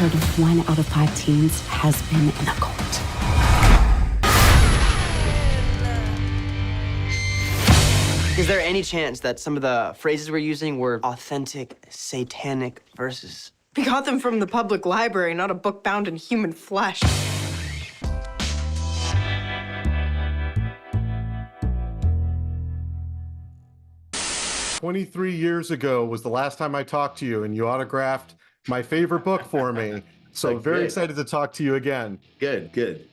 heard 1 out of 5 teens has been in a cult. Is there any chance that some of the phrases we're using were authentic satanic verses? We got them from the public library, not a book bound in human flesh. "23 years ago was the last time I talked to you, and you autographed my favorite book for me. So very excited to talk to you again." Good.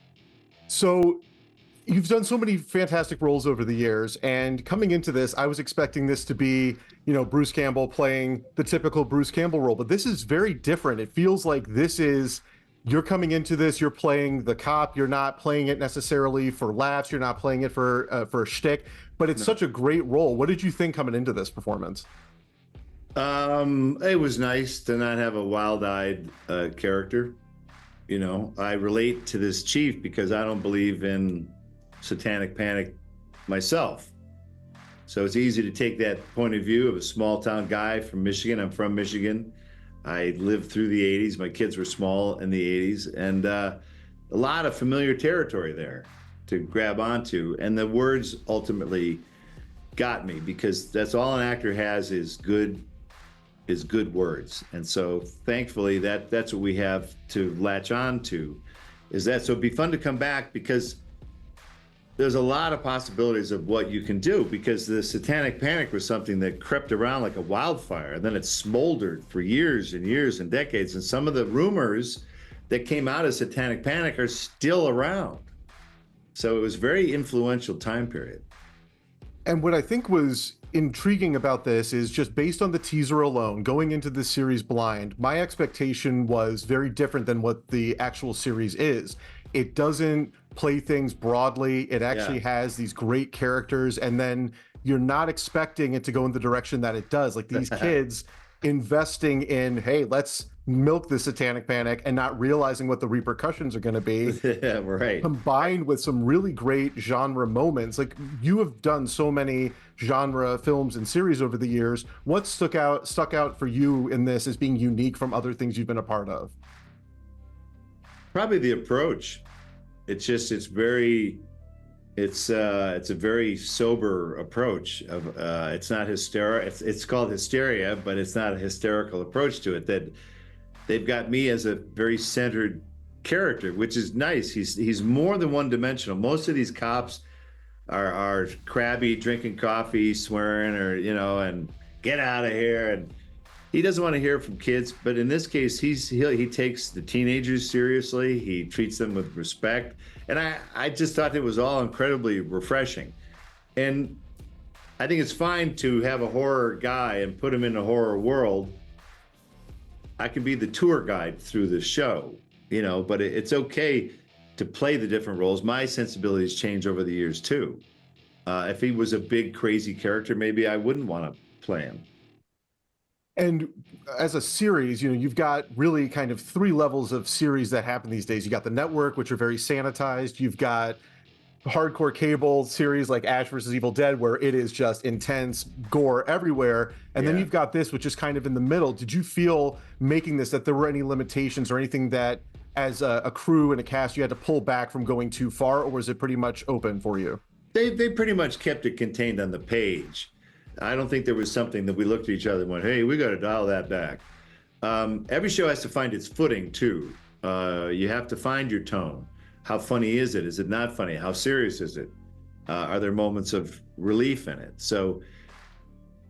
So you've done so many fantastic roles over the years, and coming into this, I was expecting this to be, Bruce Campbell playing the typical Bruce Campbell role, but this is very different. It feels like you're coming into this, you're playing the cop, you're not playing it necessarily for laughs, you're not playing it for a shtick, but it's such a great role. What did you think coming into this performance? It was nice to not have a wild-eyed character. I relate to this chief because I don't believe in satanic panic myself. So it's easy to take that point of view of a small town guy from Michigan. I'm from Michigan. I lived through the 80s. My kids were small in the 80s, and a lot of familiar territory there to grab onto. And the words ultimately got me because that's all an actor has is good words. And so thankfully that's what we have to latch on to is that. So it'd be fun to come back because there's a lot of possibilities of what you can do because the satanic panic was something that crept around like a wildfire, and then it smoldered for years and years and decades. And some of the rumors that came out of satanic panic are still around. So it was a very influential time period. And what I think was intriguing about this is just based on the teaser alone, going into this series blind, my expectation was very different than what the actual series is. It doesn't play things broadly. It actually has these great characters, and then you're not expecting it to go in the direction that it does. Like these kids investing in, hey, let's milk the satanic panic and not realizing what the repercussions are going to be. Yeah, right. Combined with some really great genre moments. Like you have done so many genre films and series over the years. What stuck out for you in this as being unique from other things you've been a part of? Probably the approach. It's a very sober approach of it's not hysterical. It's called Hysteria, but it's not a hysterical approach to it. That they've got me as a very centered character, which is nice. He's more than one dimensional. Most of these cops are crabby, drinking coffee, swearing, or and get out of here. And he doesn't want to hear from kids, but in this case, he takes the teenagers seriously. He treats them with respect, and I just thought it was all incredibly refreshing. And I think it's fine to have a horror guy and put him in a horror world. I can be the tour guide through the show, but it's okay to play the different roles. My sensibilities change over the years too. If he was a big crazy character, maybe I wouldn't want to play him. And as a series, you've got really kind of 3 levels of series that happen these days. You got the network, which are very sanitized. You've got hardcore cable series like Ash vs. Evil Dead, where it is just intense gore everywhere. And then you've got this, which is kind of in the middle. Did you feel making this that there were any limitations or anything that as a crew and a cast you had to pull back from going too far, or was it pretty much open for you? They pretty much kept it contained on the page. I don't think there was something that we looked at each other and went, hey, we got to dial that back. Every show has to find its footing, too. You have to find your tone. How funny is it? Is it not funny? How serious is it? Are there moments of relief in it? So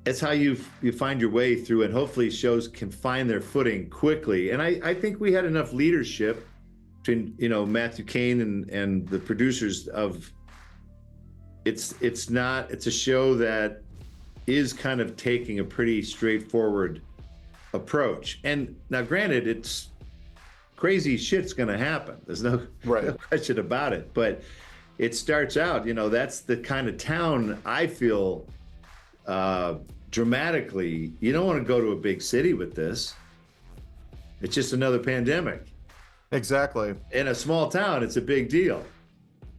it's how you find your way through, and hopefully shows can find their footing quickly. And I think we had enough leadership between, Matthew Kane and the producers of it's a show that is kind of taking a pretty straightforward approach. And now granted, it's crazy shit's gonna happen. There's no question about it. But it starts out, that's the kind of town I feel dramatically, you don't want to go to a big city with this. It's just another pandemic. Exactly. In a small town, it's a big deal.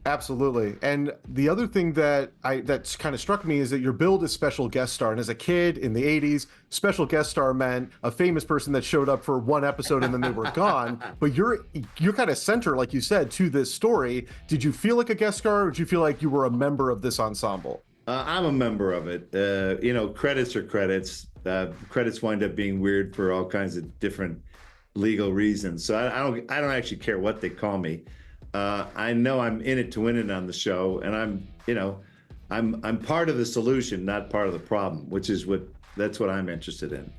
Absolutely. And the other thing that's kind of struck me is that your build is special guest star. And as a kid in the 80s, special guest star meant a famous person that showed up for one episode and then they were gone. But you're kind of center, like you said, to this story. Did you feel like a guest star, or did you feel like you were a member of this ensemble? I'm a member of it. Credits are credits. Credits wind up being weird for all kinds of different legal reasons. So I don't actually care what they call me. I know I'm in it to win it on the show, and I'm part of the solution, not part of the problem, that's what I'm interested in.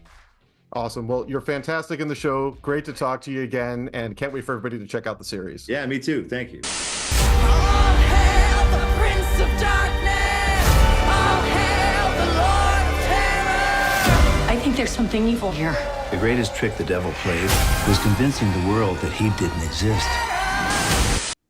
Awesome. Well, you're fantastic in the show. Great to talk to you again, and can't wait for everybody to check out the series. Yeah, me too. Thank you. All hail the Prince of Darkness! All hail the Lord of Terror! I think there's something evil here. The greatest trick the devil played was convincing the world that he didn't exist.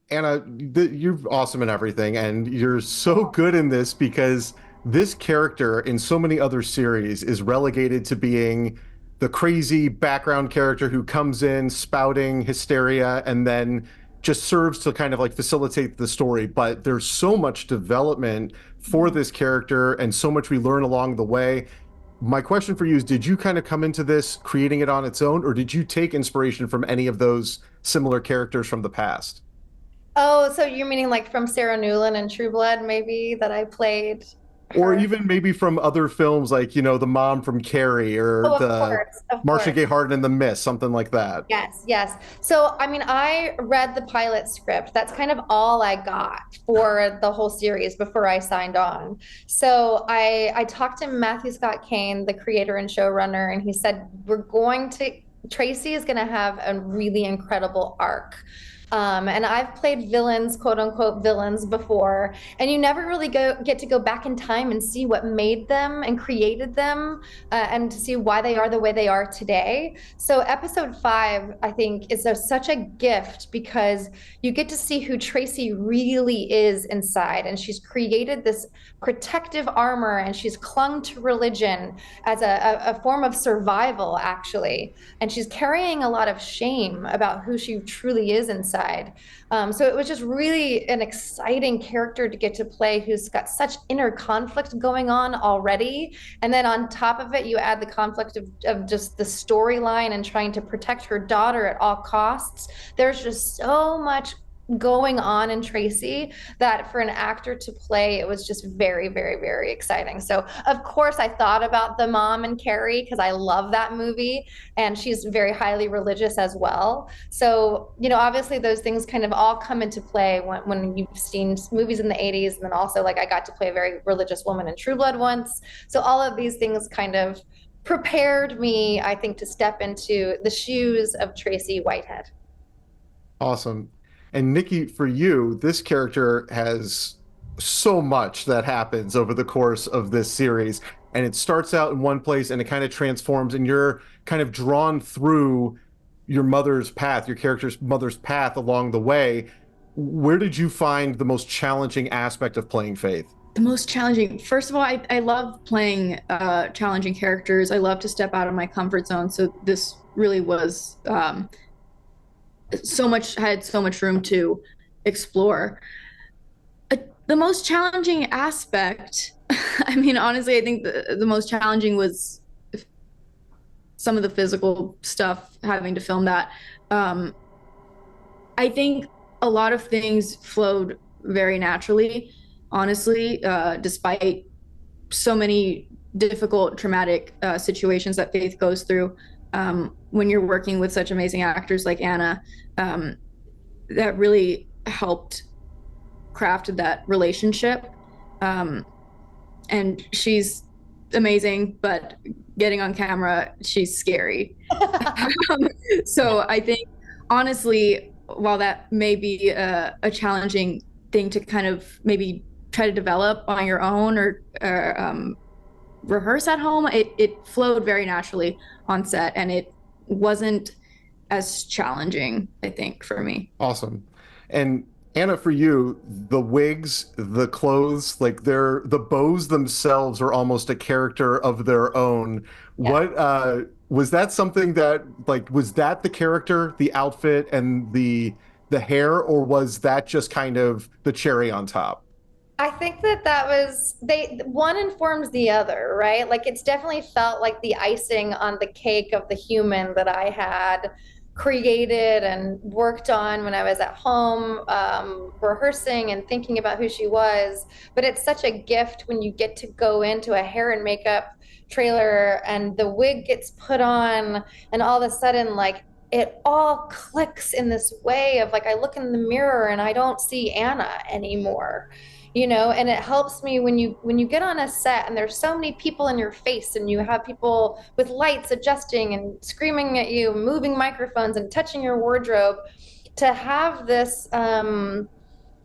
Anna, you're awesome in everything, and you're so good in this because this character in so many other series is relegated to being the crazy background character who comes in spouting hysteria and then just serves to kind of like facilitate the story. But there's so much development for this character and so much we learn along the way. My question for you is, did you kind of come into this creating it on its own, or did you take inspiration from any of those similar characters from the past? Oh, so you're meaning like from Sarah Newland and True Blood, maybe, that I played Or her? even maybe from other films like, the mom from Carrie, or Oh, of the course, of Marcia course. Gay Harden in The Mist, something like that. Yes, yes. So, I mean, I read the pilot script. That's kind of all I got for the whole series before I signed on. So I talked to Matthew Scott Kane, the creator and showrunner, and he said, Tracy is going to have a really incredible arc. And I've played villains, quote unquote villains, before, and you never really get to go back in time and see what made them and created them, and to see why they are the way they are today. So episode 5, I think, is such a gift because you get to see who Tracy really is inside, and she's created this protective armor, and she's clung to religion as a form of survival, actually, and she's carrying a lot of shame about who she truly is inside. So it was just really an exciting character to get to play, who's got such inner conflict going on already. And then on top of it, you add the conflict of just the storyline and trying to protect her daughter at all costs. There's just so much going on in Tracy that for an actor to play, it was just very, very, very exciting. So of course I thought about the mom and Carrie because I love that movie, and she's very highly religious as well. So, obviously those things kind of all come into play when you've seen movies in the 80s, and then also like I got to play a very religious woman in True Blood once. So all of these things kind of prepared me, I think, to step into the shoes of Tracy Whitehead. Awesome. And Nikki, for you, this character has so much that happens over the course of this series. And it starts out in one place and it kind of transforms, and you're kind of drawn through your character's mother's path along the way. Where did you find the most challenging aspect of playing Faith? The most challenging, first of all, I love playing challenging characters. I love to step out of my comfort zone. So this really was had so much room to explore. The most challenging aspect, I mean, honestly, I think the most challenging was some of the physical stuff, having to film that. I think a lot of things flowed very naturally, honestly, despite so many difficult, traumatic situations that Faith goes through. When you're working with such amazing actors like Anna, that really helped craft that relationship. And she's amazing, but getting on camera, she's scary. So I think, honestly, while that may be a challenging thing to kind of maybe try to develop on your own or rehearse at home, it flowed very naturally on set, and it wasn't as challenging, I think, for me. Awesome. And Anna, for you, the wigs, the clothes, like the bows themselves are almost a character of their own. Yeah. What was that something that, like, was that the character, the outfit, and the the hair, or was that just kind of the cherry on top? I think that was one informs the other, right? Like it's definitely felt like the icing on the cake of the human that I had created and worked on when I was at home, rehearsing and thinking about who she was. But it's such a gift when you get to go into a hair and makeup trailer and the wig gets put on, and all of a sudden, like, it all clicks in this way of like, I look in the mirror and I don't see Anna anymore, and it helps me when you get on a set and there's so many people in your face and you have people with lights adjusting and screaming at you, moving microphones and touching your wardrobe, to have this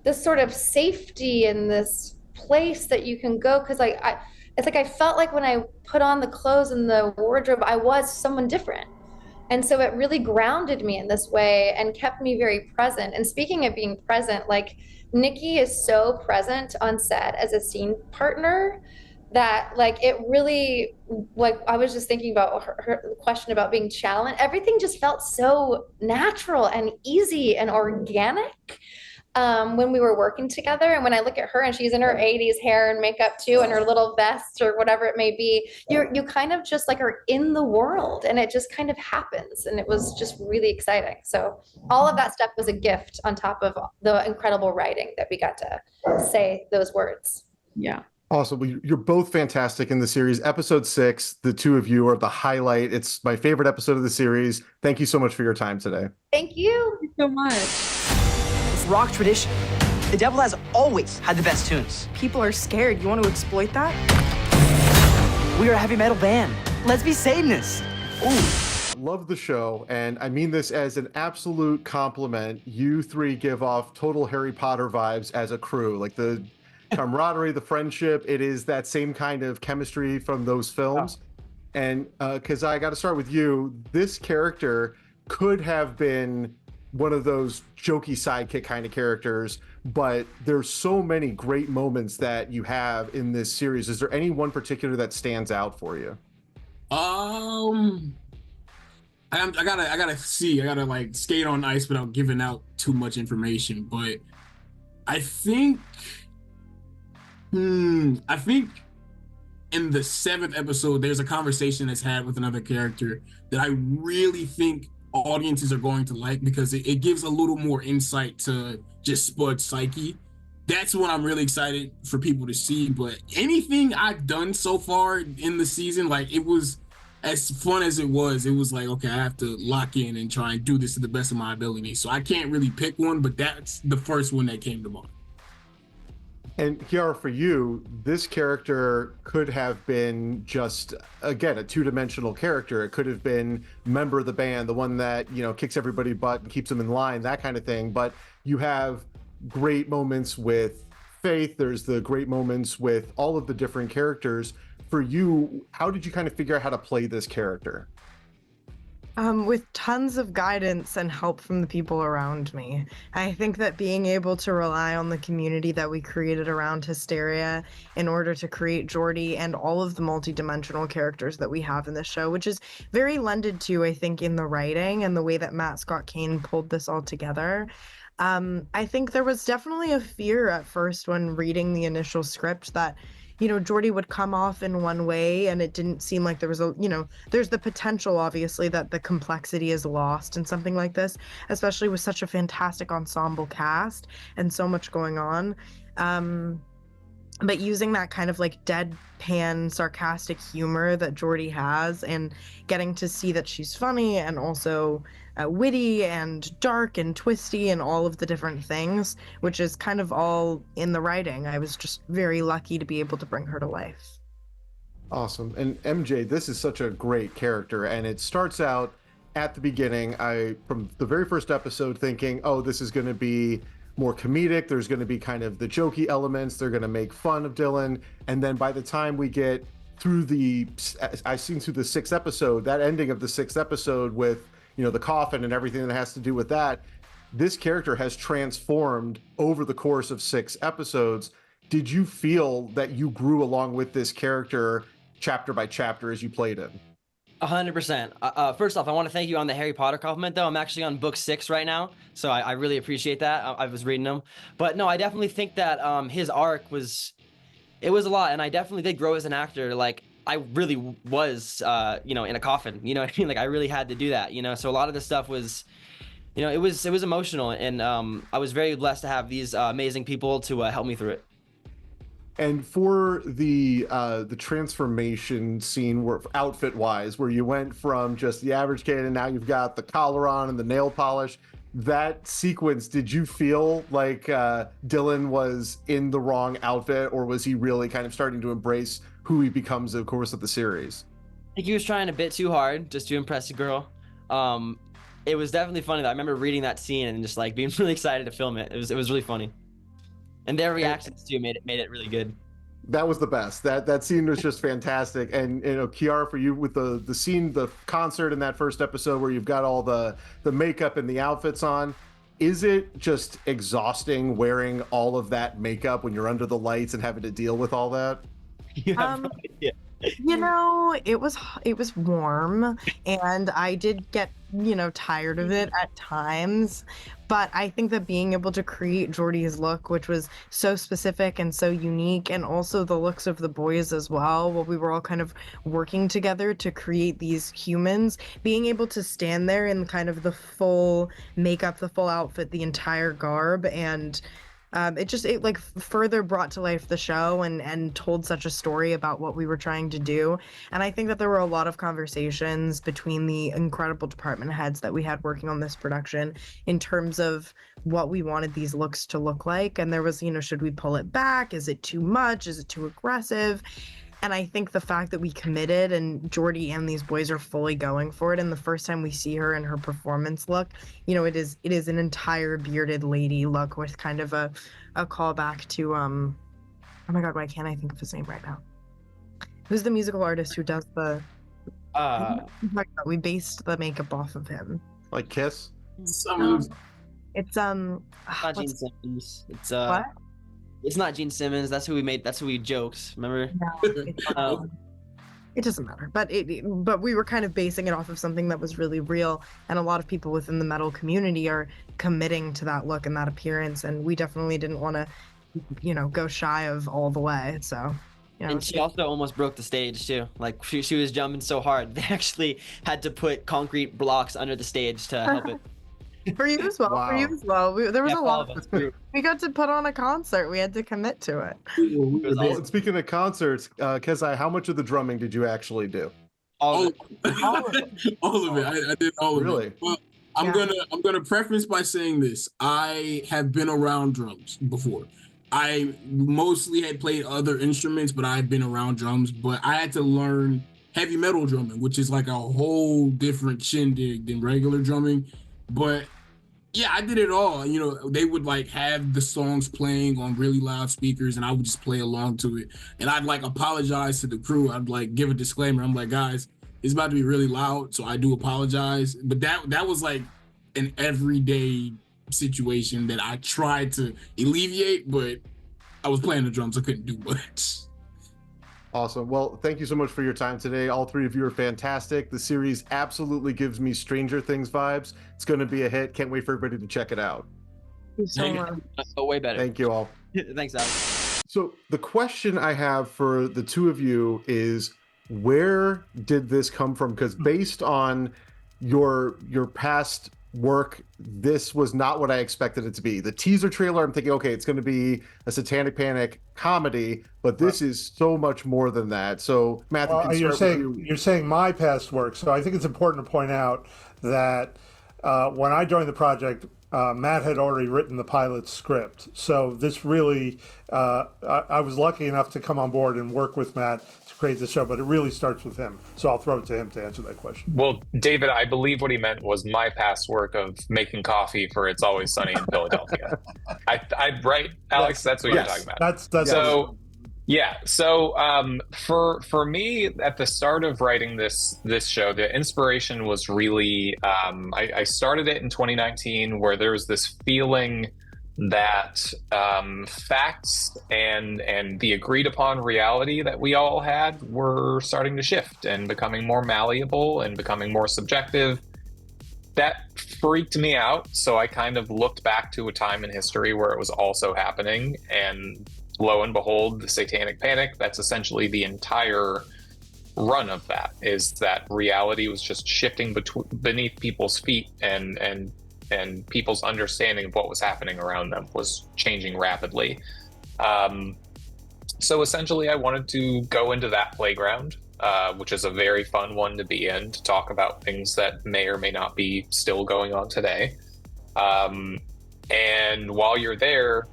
this sort of safety in this place that you can go. Because it's like I felt like when I put on the clothes and the wardrobe, I was someone different. And so it really grounded me in this way and kept me very present. And speaking of being present, like, Nikki is so present on set as a scene partner that, like, it really, like, I was just thinking about her question about being challenged. Everything just felt so natural and easy and organic when we were working together. And when I look at her and she's in her 80s hair and makeup too, and her little vest or whatever it may be, you kind of just like are in the world, and it just kind of happens. And it was just really exciting. So all of that stuff was a gift on top of the incredible writing that we got to say those words. Yeah. Awesome. Well, you're both fantastic in the series. Episode 6, the two of you are the highlight. It's my favorite episode of the series. Thank you so much for your time today. Thank you. Thank you so much. Rock tradition. The devil has always had the best tunes. People are scared. You want to exploit that? We are a heavy metal band. Let's be Satanists. Ooh. Love the show, and I mean this as an absolute compliment. You three give off total Harry Potter vibes as a crew. Like the camaraderie, the friendship, it is that same kind of chemistry from those films. And because I got to start with you, this character could have been one of those jokey sidekick kind of characters, but there's so many great moments that you have in this series. Is there any one particular that stands out for you? I gotta like skate on ice without giving out too much information, but I think in the 7th episode there's a conversation that's had with another character that I really think audiences are going to like, because it gives a little more insight to just Spud's psyche. That's what I'm really excited for people to see. But anything I've done so far in the season, like, it was as fun as it was like, okay, I have to lock in and try and do this to the best of my ability. So I can't really pick one, but that's the first one that came to mind. And Chiara, for you, this character could have been just, again, a two-dimensional character. It could have been member of the band, the one that, kicks everybody butt and keeps them in line, that kind of thing. But you have great moments with Faith. There's the great moments with all of the different characters. For you, how did you kind of figure out how to play this character? With tons of guidance and help from the people around me. I think that being able to rely on the community that we created around Hysteria in order to create Jordy and all of the multidimensional characters that we have in this show, which is very lended to, I think, in the writing and the way that Matt Scott Kane pulled this all together. I think there was definitely a fear at first when reading the initial script that Jordy would come off in one way, and it didn't seem like there was there's the potential, obviously, that the complexity is lost in something like this, especially with such a fantastic ensemble cast and so much going on. But using that kind of like deadpan sarcastic humor that Jordy has, and getting to see that she's funny and also witty and dark and twisty and all of the different things, which is kind of all in the writing. I was just very lucky to be able to bring her to life. Awesome. And MJ, this is such a great character, and it starts out at the beginning, from the very first episode, thinking, oh, this is going to be more comedic. There's going to be kind of the jokey elements. They're going to make fun of Dylan. And then by the time we get through I've seen through the 6th episode, that ending of the 6th episode with, the coffin and everything that has to do with that, this character has transformed over the course of 6 episodes. Did you feel that you grew along with this character chapter by chapter as you played it? 100%. First off, I want to thank you on the Harry Potter compliment, though. I'm actually on book 6 right now, so I really appreciate that. I was reading them, but no, I definitely think that his arc was a lot, and I definitely did grow as an actor. Like I really was, in a coffin. You know what I mean? Like I really had to do that. So a lot of this stuff was, it was emotional, and I was very blessed to have these amazing people to help me through it. And for the transformation scene, where outfit wise, where you went from just the average kid and now you've got the collar on and the nail polish, that sequence, did you feel like Dylan was in the wrong outfit, or was he really kind of starting to embrace who he becomes over the course of the series? I think he was trying a bit too hard just to impress a girl. It was definitely funny though. I remember reading that scene and just like being really excited to film it. It was really funny. And their reactions too made it really good. That was the best. That scene was just fantastic. And Chiara, for you with the scene, the concert in that first episode where you've got all the makeup and the outfits on, is it just exhausting wearing all of that makeup when you're under the lights and having to deal with all that? You have no idea. It was warm, and I did get tired of it at times, but I think that being able to create Jordy's look, which was so specific and so unique, and also the looks of the boys as well, while we were all kind of working together to create these humans, being able to stand there in kind of the full makeup, the full outfit, the entire garb, and it like further brought to life the show and told such a story about what we were trying to do. And I think that there were a lot of conversations between the incredible department heads that we had working on this production in terms of what we wanted these looks to look like. And there was, should we pull it back? Is it too much? Is it too aggressive? And I think the fact that we committed and Jordy and these boys are fully going for it, and the first time we see her in her performance look, it is an entire bearded lady look with kind of a callback to oh my god, why can't I think of his name right now? Who's the musical artist who does the we based the makeup off of him. Like Kiss? It's not Gene Simmons. It's what? It's not Gene Simmons. That's who we jokes. Remember? No, it doesn't matter. But but we were kind of basing it off of something that was really real, and a lot of people within the metal community are committing to that look and that appearance, and we definitely didn't want to, go shy of all the way. So. And she also almost broke the stage too. Like she was jumping so hard, they actually had to put concrete blocks under the stage to help it. For you as well. Wow. For you as well. There was a lot. Of us. We got to put on a concert. We had to commit to it. Well, speaking of concerts, Kezii, how much of the drumming did you actually do? All of it. I did all of it. Really? Well, I'm gonna preface by saying this. I have been around drums before. I mostly had played other instruments, but I've been around drums. But I had to learn heavy metal drumming, which is like a whole different shindig than regular drumming. But yeah, I did it all. They would like have the songs playing on really loud speakers, and I would just play along to it. And I'd like apologize to the crew. I'd like give a disclaimer. I'm like, guys, it's about to be really loud, so I do apologize. But that was like an everyday situation that I tried to alleviate, but I was playing the drums. I couldn't do much. Awesome. Well, thank you so much for your time today. All three of you are fantastic. The series absolutely gives me Stranger Things vibes. It's going to be a hit. Can't wait for everybody to check it out. Way better. Thank you all. Thanks, Alex. So the question I have for the two of you is, where did this come from? Because based on your past work, this was not what I expected it to be. The teaser trailer, I'm thinking, okay, it's going to be a Satanic Panic comedy, but this is so much more than that. So Matthew, you're saying my past work. So I think it's important to point out that when I joined the project, Matt had already written the pilot script. So this really, I was lucky enough to come on board and work with Matt to create the show, but it really starts with him. So I'll throw it to him to answer that question. Well, David, I believe what he meant was my past work of making coffee for It's Always Sunny in Philadelphia. I right, Alex? That's what you're talking about. That's so. Yeah. So for me, at the start of writing this show, the inspiration was really I started it in 2019, where there was this feeling that facts and the agreed upon reality that we all had were starting to shift and becoming more malleable and becoming more subjective. That freaked me out, so I kind of looked back to a time in history where it was also happening, and lo and behold, the Satanic Panic, that's essentially the entire run of that, is that reality was just shifting beneath people's feet, and people's understanding of what was happening around them was changing rapidly. So essentially I wanted to go into that playground, which is a very fun one to be in, to talk about things that may or may not be still going on today. And while you're there,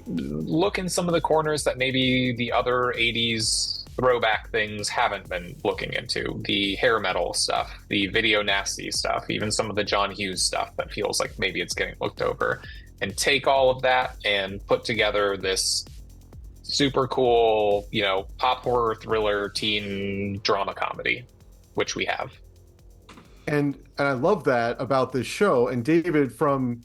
look in some of the corners that maybe the other 80s throwback things haven't been looking into. The hair metal stuff, the video nasty stuff, even some of the John Hughes stuff that feels like maybe it's getting looked over, and take all of that and put together this super cool, pop horror thriller teen drama comedy, which we have. And I love that about this show. And David, from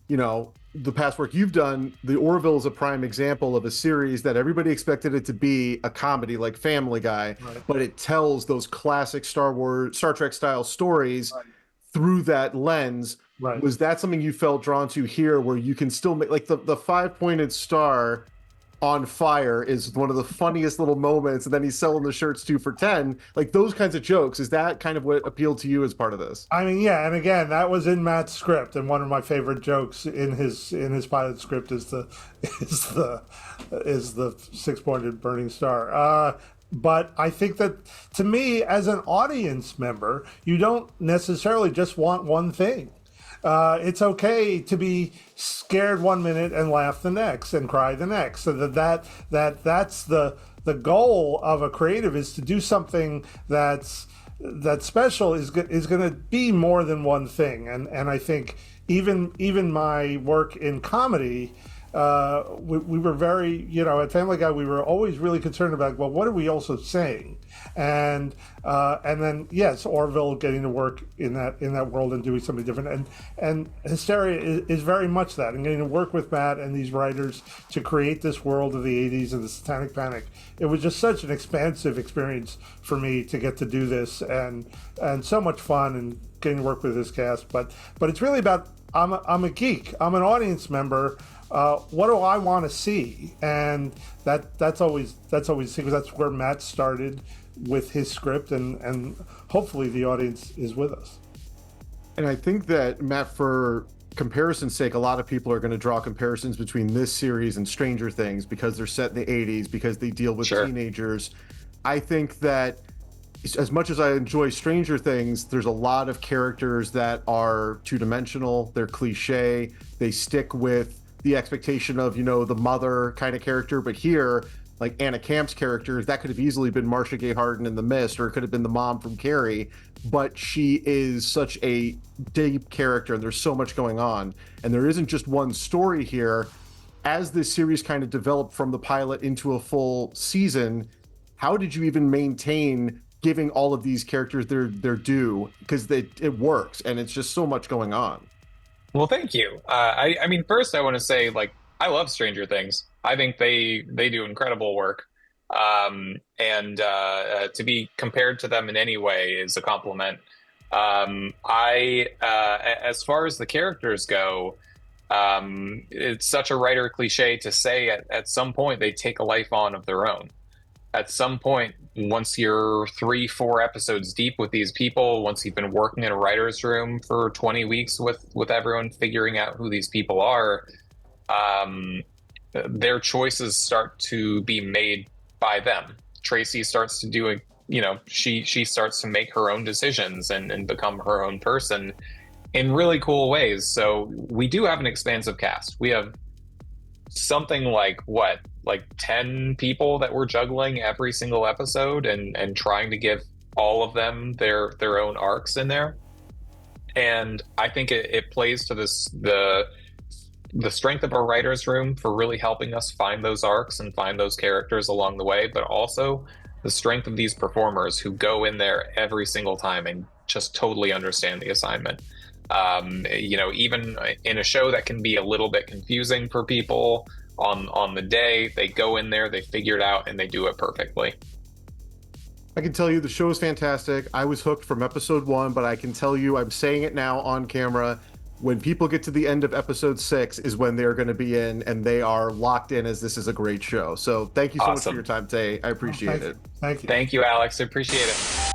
the past work you've done, The Orville is a prime example of a series that everybody expected it to be a comedy like Family Guy, right, but it tells those classic Star Trek style stories through that lens. Right. Was that something you felt drawn to here, where you can still make, like, the 5-pointed star on fire is one of the funniest little moments, and then he's selling the shirts 2 for $10, like those kinds of jokes? Is that kind of what appealed to you as part of this? I mean, yeah, and again, that was in Matt's script, and one of my favorite jokes in his pilot script is the 6-pointed burning star. But I think that, to me, as an audience member, you don't necessarily just want one thing. It's okay to be scared 1 minute and laugh the next and cry the next. So that's the goal of a creative, is to do something that's special, is going to be more than one thing. And I think even my work in comedy, we were very, at Family Guy, we were always really concerned about, well, what are we also saying? And then, yes, Orville getting to work in that world and doing something different, and Hysteria is very much that, and getting to work with Matt and these writers to create this world of the 80s and the Satanic Panic. It was just such an expansive experience for me to get to do this, and so much fun, and getting to work with this cast. But it's really about, I'm a geek, I'm an audience member. What do I want to see? And that's always because that's where Matt started with his script, and hopefully the audience is with us. And I think that, Matt, for comparison's sake, a lot of people are going to draw comparisons between this series and Stranger Things because they're set in the 80s, because they deal with teenagers. I think that as much as I enjoy Stranger Things, there's a lot of characters that are two-dimensional, they're cliche, they stick with the expectation of, the mother kind of character. But here, like Anna Camp's character, that could have easily been Marcia Gay Harden in The Mist, or it could have been the mom from Carrie, but she is such a deep character, and there's so much going on, and there isn't just one story here. As this series kind of developed from the pilot into a full season, how did you even maintain giving all of these characters their due? Because it works, and it's just so much going on. Well, thank you. I mean, first I want to say, I love Stranger Things. I think they do incredible work. And to be compared to them in any way is a compliment. As far as the characters go, it's such a writer cliche to say at some point they take a life on of their own. At some point, once you're 3-4 episodes deep with these people, once you've been working in a writer's room for 20 weeks with everyone figuring out who these people are, their choices start to be made by them. Tracy starts to do it, she starts to make her own decisions and become her own person in really cool ways. So we do have an expansive cast. We have something like 10 people that we're juggling every single episode and trying to give all of them their own arcs in there. And I think it plays to the strength of our writer's room for really helping us find those arcs and find those characters along the way, but also the strength of these performers who go in there every single time and just totally understand the assignment. Even in a show that can be a little bit confusing for people on the day, they go in there, they figure it out, and they do it perfectly. I can tell you the show is fantastic. I was hooked from episode 1, but I can tell you, I'm saying it now on camera, when people get to the end of episode 6 is when they're going to be in, and they are locked in as this is a great show. So thank you so much for your time today. I appreciate it. Thank you. Thank you, Alex. I appreciate it.